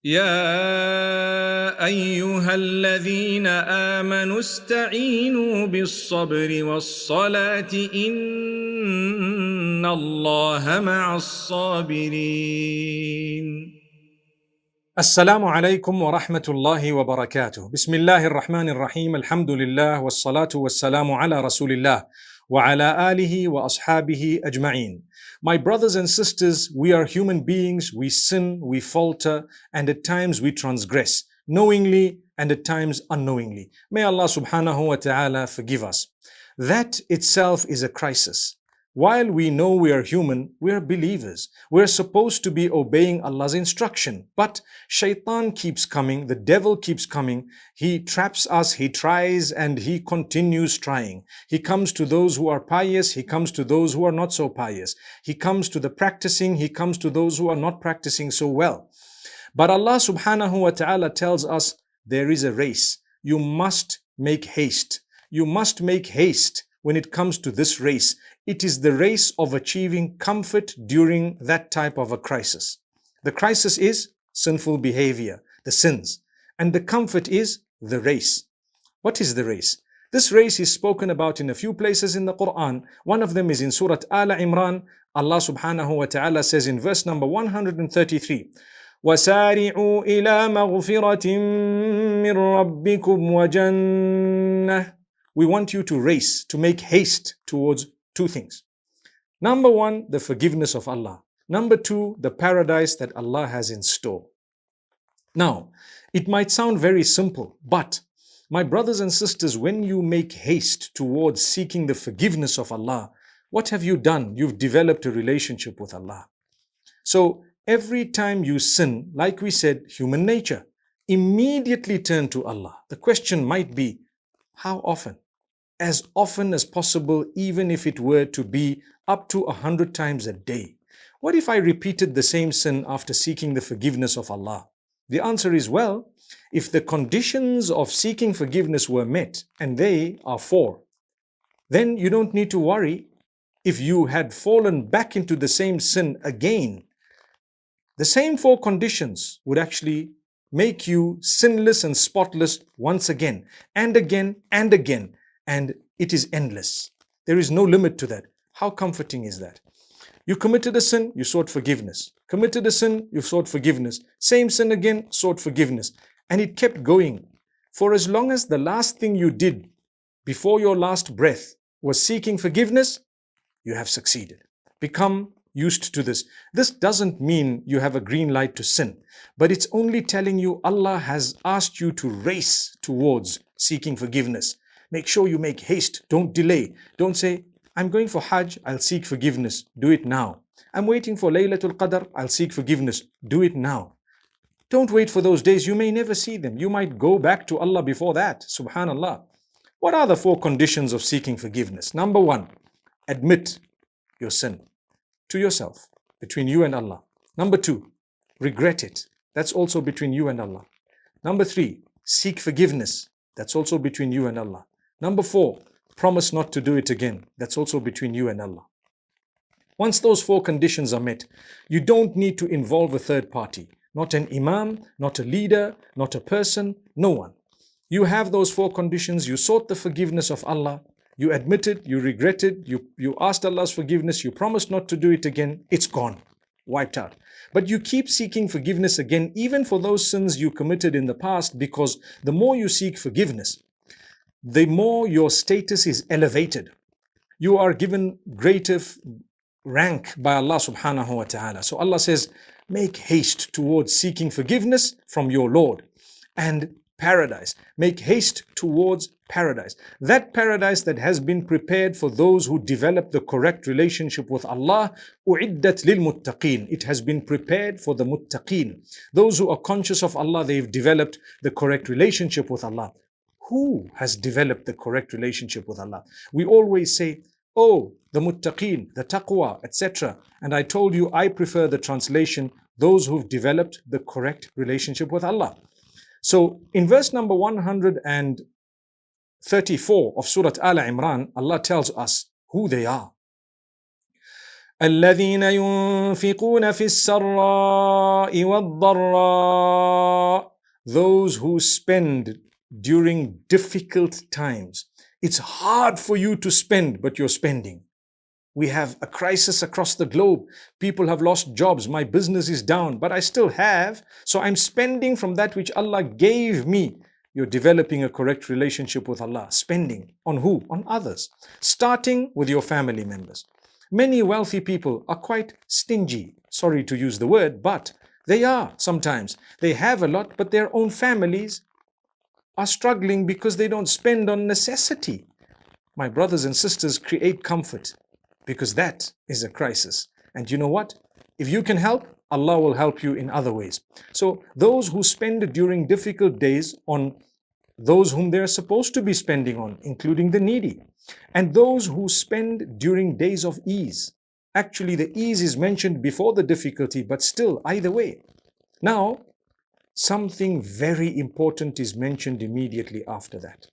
يا أيها الذين آمنوا استعينوا بالصبر والصلاة إن الله مع الصابرين. السلام عليكم ورحمة الله وبركاته. بسم الله الرحمن الرحيم. الحمد لله والصلاة والسلام على رسول الله وعلى آله وأصحابه أجمعين. My brothers and sisters, we are human beings. We sin, we falter, and at times we transgress, knowingly and at times unknowingly. May Allah subhanahu wa ta'ala forgive us. That itself is a crisis. While we know we are human, we are believers. We're supposed to be obeying Allah's instruction. But shaitan keeps coming, the devil keeps coming. He traps us, he tries, and he continues trying. He comes to those who are pious, he comes to those who are not so pious. He comes to the practicing, he comes to those who are not practicing so well. But Allah subhanahu wa ta'ala tells us there is a race. You must make haste. You must make haste when it comes to this race. It is the race of achieving comfort during that type of a crisis. The crisis is sinful behavior, the sins, and the comfort is the race. What is the race? This race is spoken about in a few places in the Quran. One of them is in Surah Al Imran. Allah subhanahu wa ta'ala says in verse number 133, وَسَارِعُوا إِلَى مَغْفِرَةٍ مِّن رَبِّكُمْ وَجَنَّةٍ. We want you to race, to make haste towards two things. Number one, the forgiveness of Allah. Number two, the paradise that Allah has in store. Now, it might sound very simple, but my brothers and sisters, when you make haste towards seeking the forgiveness of Allah, what have you done? You've developed a relationship with Allah. So every time you sin, like we said, human nature, immediately turn to Allah. The question might be, how often? As often as possible, even if it were to be up to 100 times a day. What if I repeated the same sin after seeking the forgiveness of Allah? The answer is, well, if the conditions of seeking forgiveness were met, and they are 4, then you don't need to worry if you had fallen back into the same sin again. The same 4 conditions would actually make you sinless and spotless once again, and again, and again. And it is endless. There is no limit to that. How comforting is that? You committed a sin, you sought forgiveness. Committed a sin, you sought forgiveness. Same sin again, sought forgiveness. And it kept going. For as long as the last thing you did before your last breath was seeking forgiveness, you have succeeded. Become used to this. This doesn't mean you have a green light to sin, but it's only telling you Allah has asked you to race towards seeking forgiveness. Make sure you make haste. Don't delay. Don't say, I'm going for Hajj, I'll seek forgiveness. Do it now. I'm waiting for Laylatul Qadr, I'll seek forgiveness. Do it now. Don't wait for those days. You may never see them. You might go back to Allah before that. Subhanallah. What are the 4 conditions of seeking forgiveness? Number 1, admit your sin to yourself, between you and Allah. Number 2, regret it. That's also between you and Allah. Number 3, seek forgiveness. That's also between you and Allah. Number 4, promise not to do it again. That's also between you and Allah. Once those 4 conditions are met, you don't need to involve a third party. Not an imam, not a leader, not a person, no one. You have those 4 conditions. You sought the forgiveness of Allah. You admitted, you regretted, you asked Allah's forgiveness, you promised not to do it again. It's gone, wiped out. But you keep seeking forgiveness again, even for those sins you committed in the past, because the more you seek forgiveness, the more your status is elevated. You are given greater rank by Allah subhanahu wa ta'ala. So Allah says, make haste towards seeking forgiveness from your Lord and paradise. Make haste towards paradise. That paradise that has been prepared for those who develop the correct relationship with Allah. أُعِدَّتْ لِلْمُتَّقِينَ. It has been prepared for the muttaqeen. Those who are conscious of Allah, they've developed the correct relationship with Allah. Who has developed the correct relationship with Allah? We always say, oh, the muttaqeen, the taqwa, etc. And I told you, I prefer the translation, those who've developed the correct relationship with Allah. So in verse number 134 of Surah Al Imran, Allah tells us who they are. الذين ينفقون في السراء والضراء. Those who spend during difficult times. It's hard for you to spend, but you're spending. We have a crisis across the globe. People have lost jobs. My business is down, but I still have. So I'm spending from that which Allah gave me. You're developing a correct relationship with Allah. Spending on who? On others. Starting with your family members. Many wealthy people are quite stingy. Sorry to use the word, but they are sometimes. They have a lot, but their own families are struggling because they don't spend on necessity. My brothers and sisters, create comfort, because that is a crisis. And you know what? If you can help, Allah will help you in other ways. So those who spend during difficult days on those whom they're supposed to be spending on, including the needy, and those who spend during days of ease. Actually, the ease is mentioned before the difficulty, but still, either way. Now, something very important is mentioned immediately after that.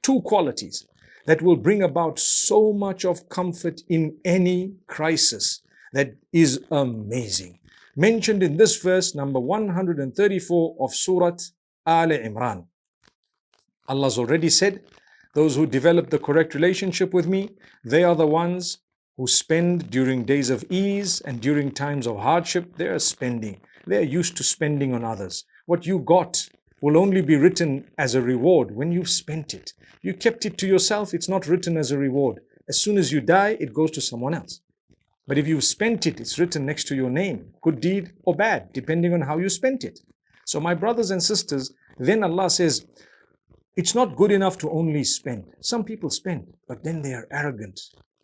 Two qualities that will bring about so much of comfort in any crisis that is amazing. Mentioned in this verse, number 134 of Surah Al Imran. Allah's already said, those who develop the correct relationship with me, they are the ones who spend during days of ease and during times of hardship. They are spending. They are used to spending on others. What you got will only be written as a reward when you've spent it. You kept it to yourself, it's not written as a reward. As soon as you die, it goes to someone else. But if you've spent it, it's written next to your name, good deed or bad, depending on how you spent it. So my brothers and sisters, then Allah says, it's not good enough to only spend. Some people spend, but then they are arrogant.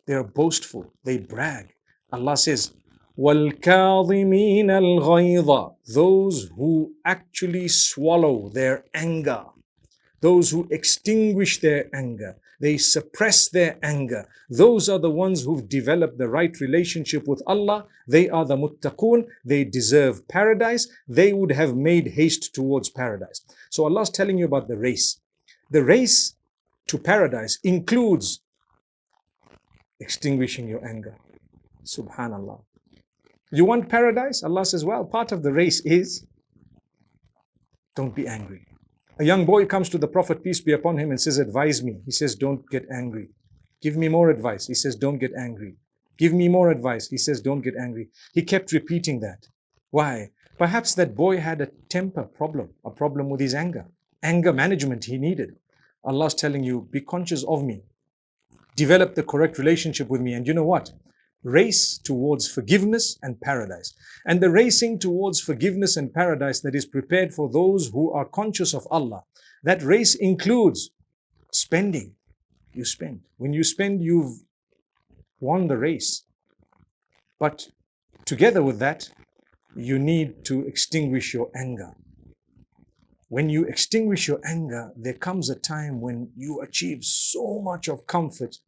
They are boastful. They brag. Allah says, وَالْكَاظِمِينَ الْغَيْظَ. Those who actually swallow their anger. Those who extinguish their anger. They suppress their anger. Those are the ones who've developed the right relationship with Allah. They are the muttaqun. They deserve paradise. They would have made haste towards paradise. So Allah's telling you about the race. The race to paradise includes extinguishing your anger. Subhanallah. You want paradise? Allah says, well, part of the race is don't be angry. A young boy comes to the Prophet, peace be upon him, and says, advise me. He says, don't get angry. Give me more advice. He says, don't get angry. Give me more advice. He says, don't get angry. He kept repeating that. Why? Perhaps that boy had a temper problem, a problem with his anger. Anger management he needed. Allah's telling you, be conscious of me. Develop the correct relationship with me. And you know what? Race towards forgiveness and paradise. And the racing towards forgiveness and paradise that is prepared for those who are conscious of Allah. That race includes spending. You spend. When you spend, you've won the race. But together with that, you need to extinguish your anger. When you extinguish your anger, there comes a time when you achieve so much of comfort.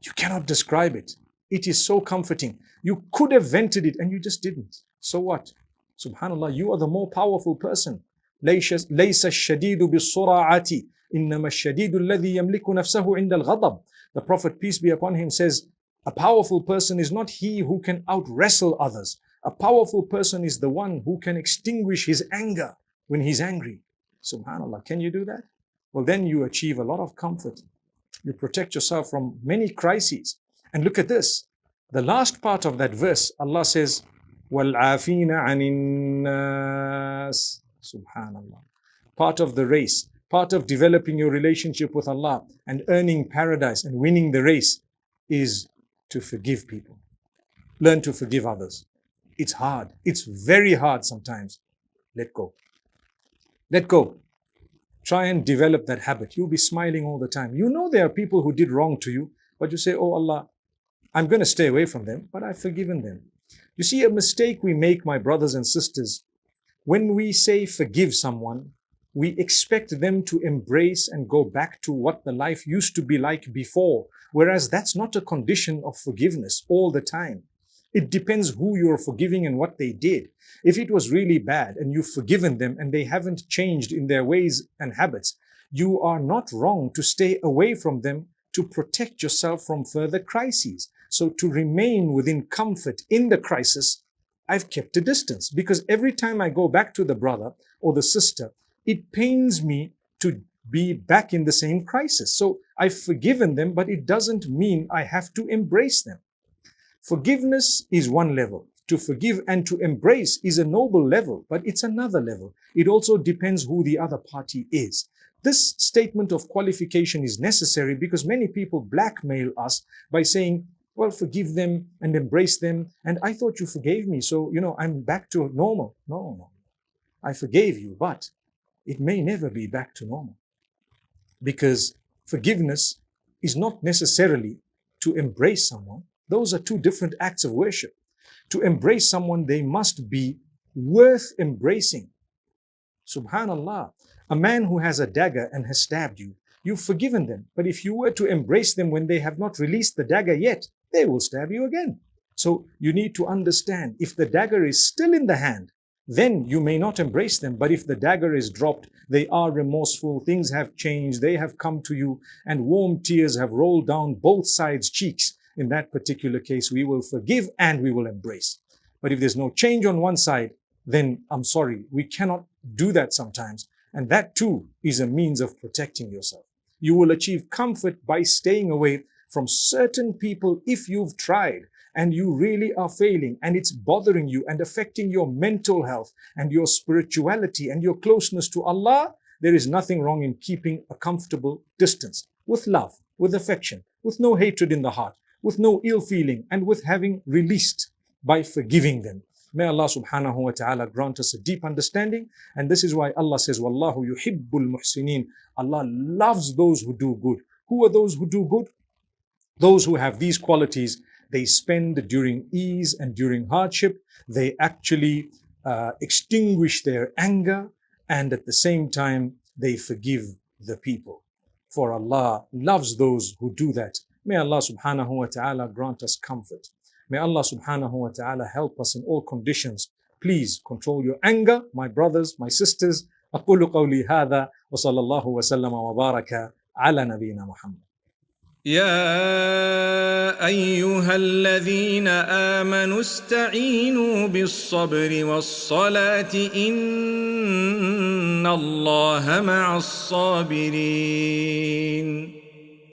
You cannot describe it. It is so comforting. You could have vented it and you just didn't. So what? Subhanallah, you are the more powerful person. لَيْسَ الشَّدِيدُ بِالصُّرَاعَةِ إِنَّمَا الشَّدِيدُ الَّذِي يَمْلِكُ نَفْسَهُ عِنْدَ الْغَضَبِ. The Prophet, peace be upon him, says, a powerful person is not he who can out-wrestle others. A powerful person is the one who can extinguish his anger when he's angry. Subhanallah, can you do that? Well, then you achieve a lot of comfort. You protect yourself from many crises. And look at this. The last part of that verse, Allah says, وَالْعَافِينَ عَنِ النَّاسِ. Subhanallah. Part of the race, part of developing your relationship with Allah and earning paradise and winning the race is to forgive people. Learn to forgive others. It's hard. It's very hard sometimes. Let go. Let go. Try and develop that habit. You'll be smiling all the time. You know there are people who did wrong to you, but you say, oh Allah, I'm going to stay away from them, but I've forgiven them. You see, a mistake we make, my brothers and sisters, when we say forgive someone, we expect them to embrace and go back to what the life used to be like before, whereas that's not a condition of forgiveness all the time. It depends who you're forgiving and what they did. If it was really bad and you've forgiven them and they haven't changed in their ways and habits, you are not wrong to stay away from them to protect yourself from further crises. So to remain within comfort in the crisis, I've kept a distance, because every time I go back to the brother or the sister, it pains me to be back in the same crisis. So I've forgiven them, but it doesn't mean I have to embrace them. Forgiveness is one level. To forgive and to embrace is a noble level, but it's another level. It also depends who the other party is. This statement of qualification is necessary because many people blackmail us by saying, well, forgive them and embrace them. And I thought you forgave me, so, I'm back to normal. No. I forgave you, but it may never be back to normal. Because forgiveness is not necessarily to embrace someone. Those are two different acts of worship. To embrace someone, they must be worth embracing. Subhanallah. A man who has a dagger and has stabbed you, you've forgiven them. But if you were to embrace them when they have not released the dagger yet, they will stab you again. So you need to understand, if the dagger is still in the hand, then you may not embrace them. But if the dagger is dropped, they are remorseful, things have changed, they have come to you, and warm tears have rolled down both sides' cheeks. In that particular case, we will forgive and we will embrace. But if there's no change on one side, then I'm sorry, we cannot do that sometimes. And that too is a means of protecting yourself. You will achieve comfort by staying away from certain people if you've tried and you really are failing and it's bothering you and affecting your mental health and your spirituality and your closeness to Allah. There is nothing wrong in keeping a comfortable distance with love, with affection, with no hatred in the heart, with no ill feeling, and with having released by forgiving them. May Allah subhanahu wa ta'ala grant us a deep understanding. And this is why Allah says, Wallahu yuhibbul muhsinin. Allah loves those who do good. Who are those who do good? Those who have these qualities. They spend during ease and during hardship. They actually extinguish their anger, and at the same time, they forgive the people. For Allah loves those who do that. May Allah subhanahu wa ta'ala grant us comfort. May Allah subhanahu wa ta'ala help us in all conditions. Please control your anger, my brothers, my sisters. أقول قولي هذا وصلى الله وسلم وبارك على نبينا محمد. يا أيها الذين آمنوا استعينوا بالصبر والصلاة إن الله مع الصابرين.